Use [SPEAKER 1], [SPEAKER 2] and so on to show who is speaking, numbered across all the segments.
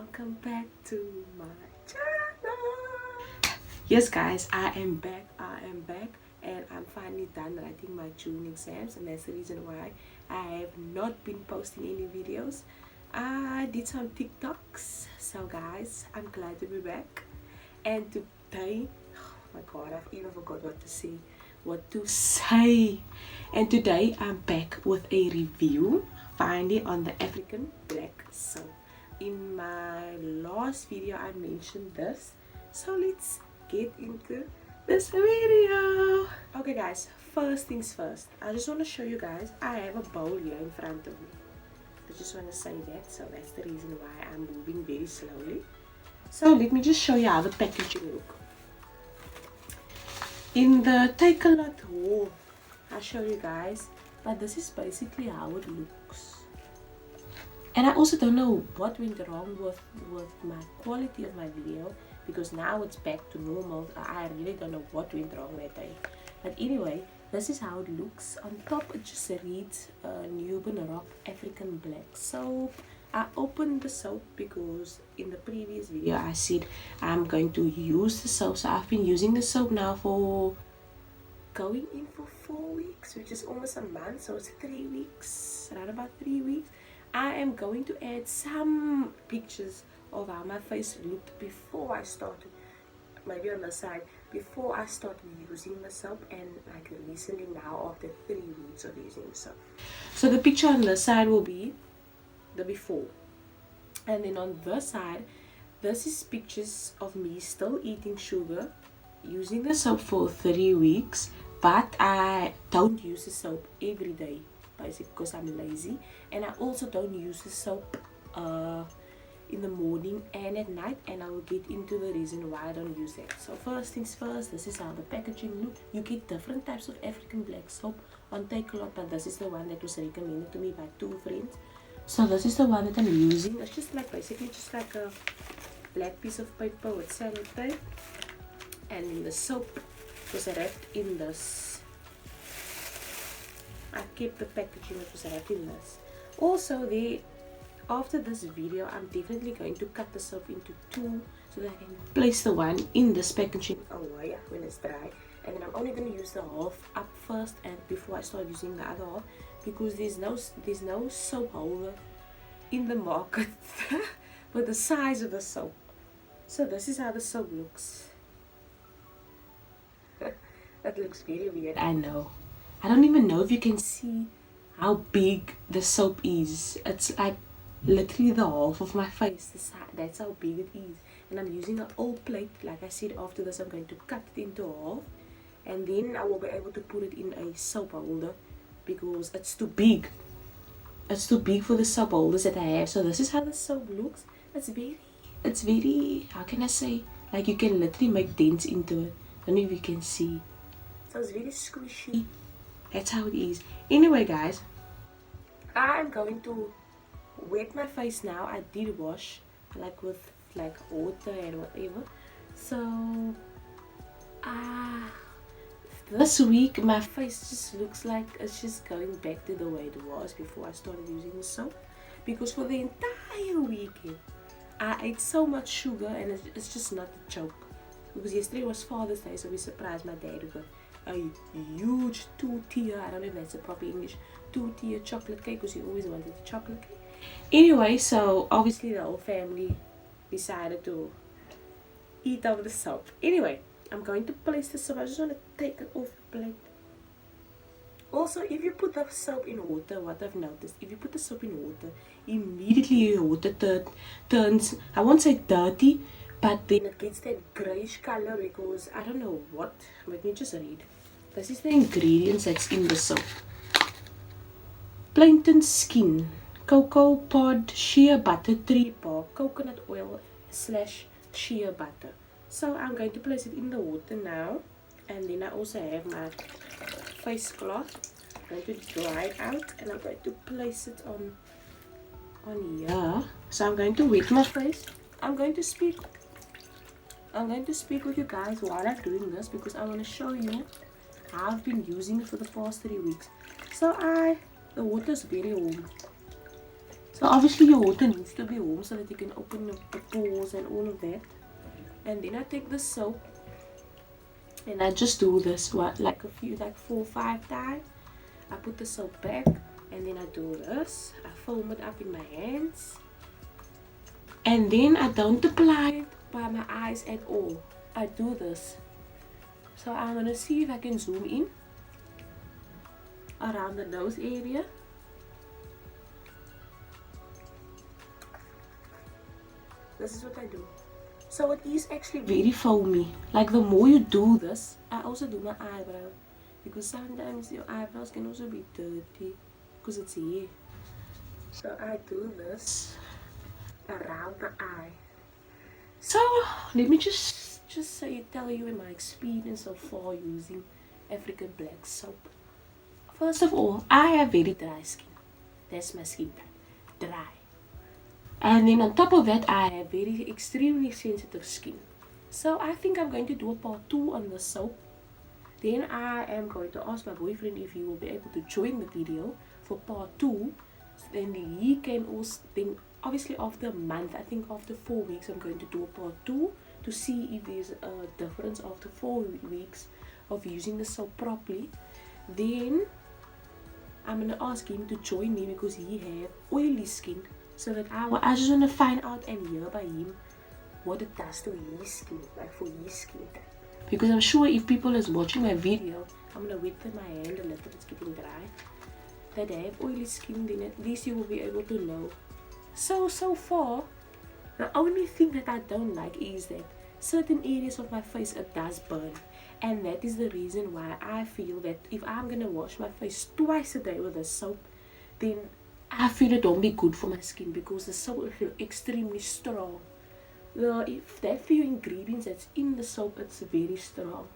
[SPEAKER 1] welcome back to my channel. Yes guys, I am back and I'm finally done writing my June exams, and that's the reason why I have not been posting any videos. I did some TikToks, so guys, I'm glad to be back. And today, oh my god, I've even forgot what to say. And today I'm back with a review finally on the African black soap. In my last video I mentioned this, so let's get into this video. Okay guys, first things first, I just want to show you guys I have a bowl here in front of me. I just want to say that, so that's the reason why I'm moving very slowly. So let me just show you how the packaging look. In the Take a Lot haul, I'll show you guys, but this is basically how it looks. And I also don't know what went wrong with my quality of my video, because now it's back to normal. I really don't know what went wrong that day. But anyway, this is how it looks. On top it just reads Nuben Rock African Black Soap. I opened the soap because in the previous video I said I'm going to use the soap. So I've been using the soap now for going in for 4 weeks, which is almost a month. So it's 3 weeks, around about 3 weeks. I am going to add some pictures of how my face looked before I started, maybe on the side, before I started using the soap, and like recently now after 3 weeks of using the soap. So the picture on the side will be the before, and then on the side this is pictures of me still eating sugar, using the soap for 3 weeks, but I don't use the soap every day basically because I'm lazy, and I also don't use the soap in the morning and at night, and I will get into the reason why I don't use that. So first things first, this is how the packaging looks. You get different types of African black soap on Take a Lot, but this is the one that was recommended to me by 2 friends. So this is the one that I'm using. It's just like basically just like a black piece of paper with sellotape, and then the soap was wrapped in this. I kept the packaging, it was wrapped in this. Also there, after this video I'm definitely going to cut the soap into 2 so that I can place the one in this packaging away when it's dry, and then I'm only going to use the half up first and before I start using the other half, because there's no soap holder in the market with the size of the soap. So this is how the soap looks. That looks very weird, I know. I don't even know if you can see how big the soap is. It's like literally the half of my face. That's how big it is. And I'm using an old plate. Like I said, after this I'm going to cut it into half, and then I will be able to put it in a soap holder because it's too big. It's too big for the soap holders that I have. So this is how the soap looks. It's very, how can I say, like you can literally make dents into it. I don't know if you can see. So it's very squishy. That's how it is. Anyway guys, I'm going to wet my face now. I did wash like with like water and whatever. So this week my face just looks like it's just going back to the way it was before I started using the soap, because for the entire weekend I ate so much sugar and it's just not a joke. Because yesterday was Father's Day, so we surprised my dad with a huge 2-tier, I don't know if that's a proper English, 2-tier chocolate cake, because he always wanted a chocolate cake. Anyway, so obviously the whole family decided to eat of the soap. Anyway, I'm going to place the soap. I just want to take it off the plate. Also, if you put the soap in water, what I've noticed, if you put the soap in water, immediately your water turns, I won't say dirty, but then it gets that greyish color because I don't know what. Let me just read. This is the ingredients that's in the soap. Plankton skin, cocoa pod, shea butter, 3 part, coconut oil / shea butter. So I'm going to place it in the water now, and then I also have my face cloth. I'm going to dry it out, and I'm going to place it on here. So I'm going to wet my face. I'm going to speak with you guys while I'm doing this, because I want to show you how I've been using it for the past 3 weeks. So the water is very warm. So So obviously your water needs to be warm so that you can open the pores and all of that. And then I take the soap and I just do this like 4 or 5 times. I put the soap back and then I do this. I foam it up in my hands. And then I don't apply it by my eyes at all. I do this. So I'm gonna see if I can zoom in around the nose area. This is what I do. So it is actually very foamy. Like the more you do this, I also do my eyebrow. Because sometimes your eyebrows can also be dirty. Because it's hair. So I do this around the eye. So let me just tell you my experience so far using African black soap. First of all, I have very dry skin. That's my skin type. Dry. And then on top of that, I have very extremely sensitive skin. So I think I'm going to do a part 2 on the soap. Then I am going to ask my boyfriend if he will be able to join the video for part 2. Then he can also, then obviously after a month, I think after 4 weeks, I'm going to do a part 2 to see if there's a difference after 4 weeks of using the soap properly. Then I'm going to ask him to join me because he has oily skin. So that I just want to find out and hear by him what it does to his skin, like for his skin type. Because I'm sure if people is watching my video, I'm going to wet my hand a little, it's getting dry, that they have oily skin, then at least you will be able to know. So far, the only thing that I don't like is that certain areas of my face, it does burn. And that is the reason why I feel that if I'm going to wash my face twice a day with a soap, then I feel it don't be good for my skin because the soap is extremely strong. If that few ingredients that's in the soap, it's very strong.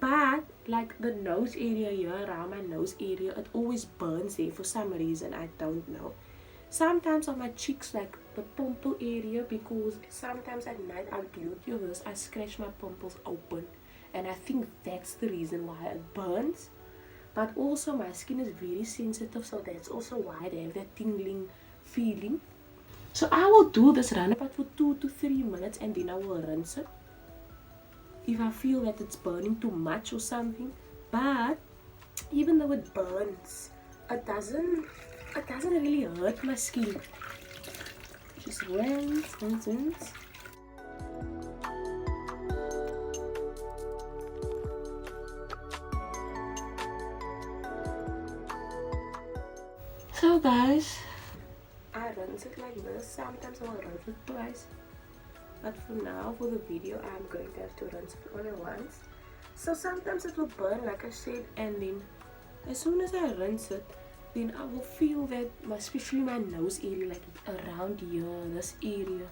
[SPEAKER 1] But like the nose area here, around my nose area, it always burns there for some reason, I don't know. Sometimes on my cheeks, like the pimple area, because sometimes at night I'm guilty of this, I scratch my pimples open. And I think that's the reason why it burns. But also my skin is very sensitive, so that's also why they have that tingling feeling. So I will do this run about for 2 to 3 minutes and then I will rinse it. If I feel that it's burning too much or something. But even though it burns, it doesn't really hurt my skin. Just rinse. So guys, I rinse it like this. Sometimes I'll rinse it twice. But for now, for the video, I'm going to have to rinse it only once. So sometimes it will burn like I said, and then as soon as I rinse it, then I will feel that especially my nose area, like around here, this area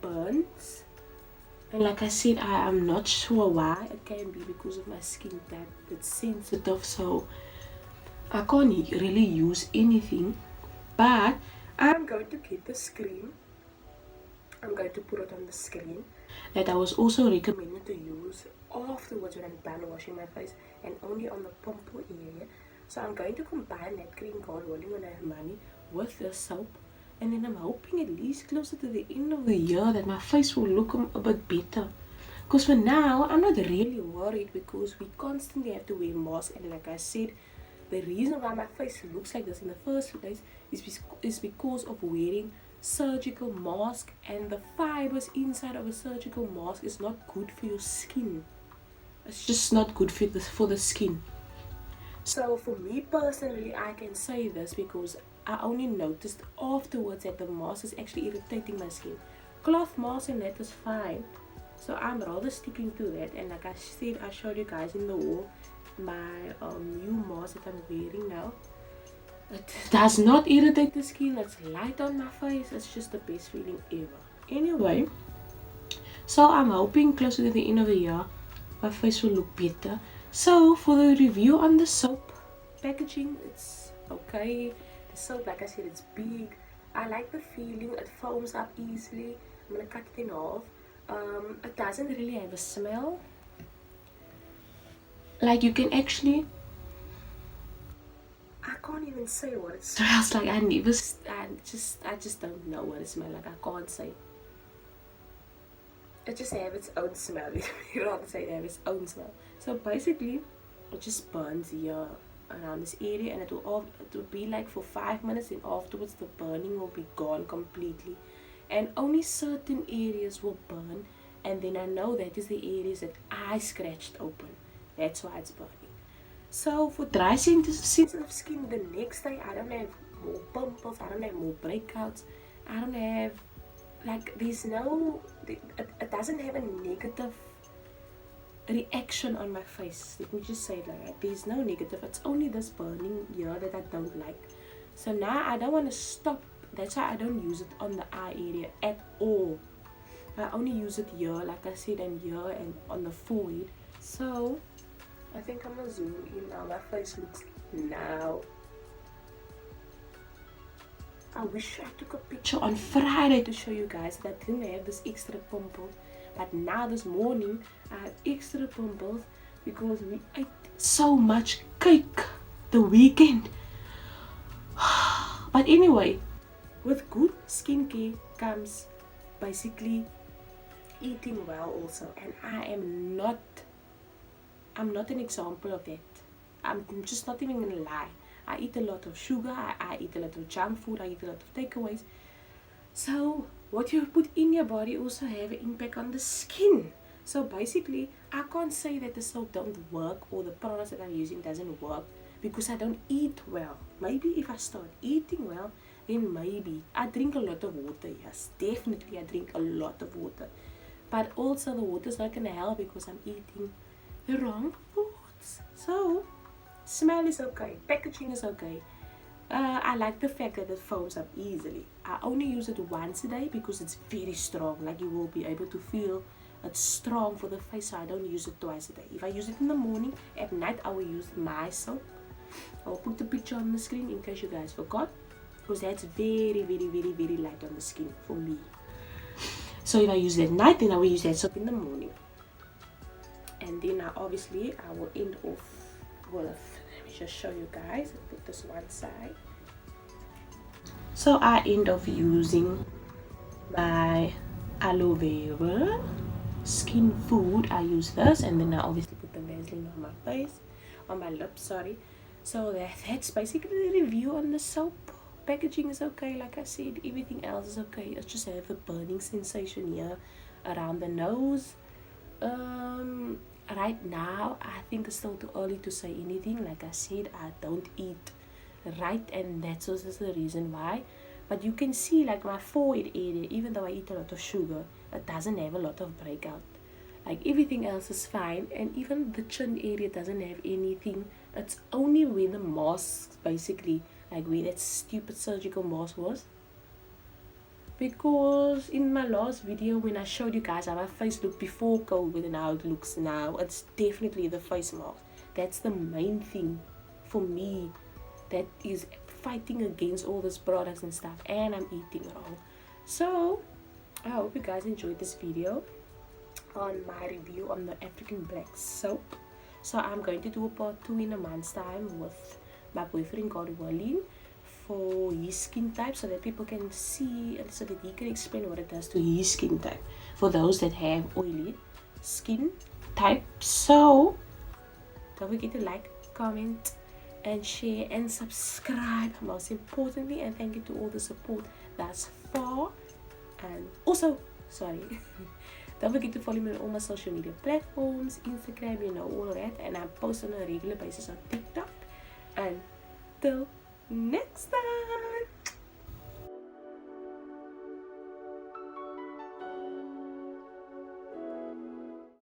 [SPEAKER 1] burns. And like I said, I am not sure why. It can be because of my skin type. It's sensitive, so I can't really use anything. But I'm going to get the screen. I'm going to put it on the screen that I was also recommended to use afterwards when I'm done washing my face, and only on the pimple area. So I'm going to combine that cream, God willing, when I have money, with the soap. And then I'm hoping at least closer to the end of the year that my face will look a bit better. Because for now, I'm not really worried because we constantly have to wear masks. And like I said, the reason why my face looks like this in the first place is because of wearing surgical mask, and the fibers inside of a surgical mask is not good for your skin. It's just not good for the skin. So for me personally, I can say this because I only noticed afterwards that the mask is actually irritating my skin. Cloth mask and that is fine. So I'm rather sticking to that. And like I said, I showed you guys in the haul my new mask that I'm wearing now. It does not irritate the skin. It's light on my face. It's just the best feeling ever. Anyway, so I'm hoping closer to the end of the year my face will look better. So for the review on the soap packaging, it's okay. The soap, like I said, it's big. I like the feeling. It foams up easily. I'm gonna cut it in half. It doesn't really have a smell. Like you can actually, I can't even say what it smells like. I just don't know what it smells like. I can't say. It just have its own smell. You rather say it have its own smell. So basically, it just burns here around this area, and it will be like for 5 minutes, and afterwards the burning will be gone completely, and only certain areas will burn. And then I know that is the areas that I scratched open. That's why it's burning. So for dry sensitive skin, the next day I don't have more pimples, I don't have more breakouts, I don't have, like, there's no, it doesn't have a negative reaction on my face. Let me just say it like that. There's no negative. It's only this burning here that I don't like. So now I don't want to stop. That's why I don't use it on the eye area at all. I only use it here, like I said, and here and on the forehead. So I think I'm gonna zoom in how my face looks now. I wish I took a picture on Friday to show you guys that I didn't have this extra pimple. But now this morning I have extra pimples because we ate so much cake the weekend. But anyway, with good skincare comes basically eating well also. And I'm not an example of that. I'm just not even gonna lie. I eat a lot of sugar, I eat a lot of junk food, I eat a lot of takeaways. So what you put in your body also have an impact on the skin. So basically, I can't say that the soap don't work or the products that I'm using doesn't work because I don't eat well. Maybe if I start eating well, then maybe. I drink a lot of water, yes, definitely I drink a lot of water. But also the water is not going to help because I'm eating the wrong foods. So smell is okay, packaging is okay. I like the fact that it foams up easily. I only use it once a day because it's very strong. Like, you will be able to feel it's strong for the face, so I don't use it twice a day. If I use it in the morning, at night I will use my soap. I'll put the picture on the screen in case you guys forgot, because that's very, very, very, very light on the skin for me. So if I use it at night, then I will use that soap in the morning. And then I will end off with, let me just show you guys. I'll put this one side. So I end up using my aloe vera skin food. I use this, and then I obviously put the Vaseline on my face, on my lips, sorry. So that's basically the review on the soap. Packaging is okay, like I said, everything else is okay. It's just have the burning sensation here around the nose. Right now I think it's still too early to say anything. Like I said, I don't eat right, and that's also the reason why. But you can see, like, my forehead area, even though I eat a lot of sugar, it doesn't have a lot of breakout. Like, everything else is fine, and even the chin area doesn't have anything. It's only where the mask, basically, like where that stupid surgical mask was. Because in my last video, when I showed you guys how my face looked before COVID and how it looks now, it's definitely the face mask. That's the main thing for me that is fighting against all these products and stuff, and I'm eating wrong. So I hope you guys enjoyed this video on my review on the African black soap. So I'm going to do a part 2 in a month's time with my boyfriend called Wallin for his skin type, so that people can see, so that he can explain what it does to his skin type for those that have oily skin type. So don't forget to like, comment, and share and subscribe, most importantly. And thank you to all the support thus far. And also, sorry, don't forget to follow me on all my social media platforms, Instagram, you know, all of that. And I post on a regular basis on TikTok. Until next time.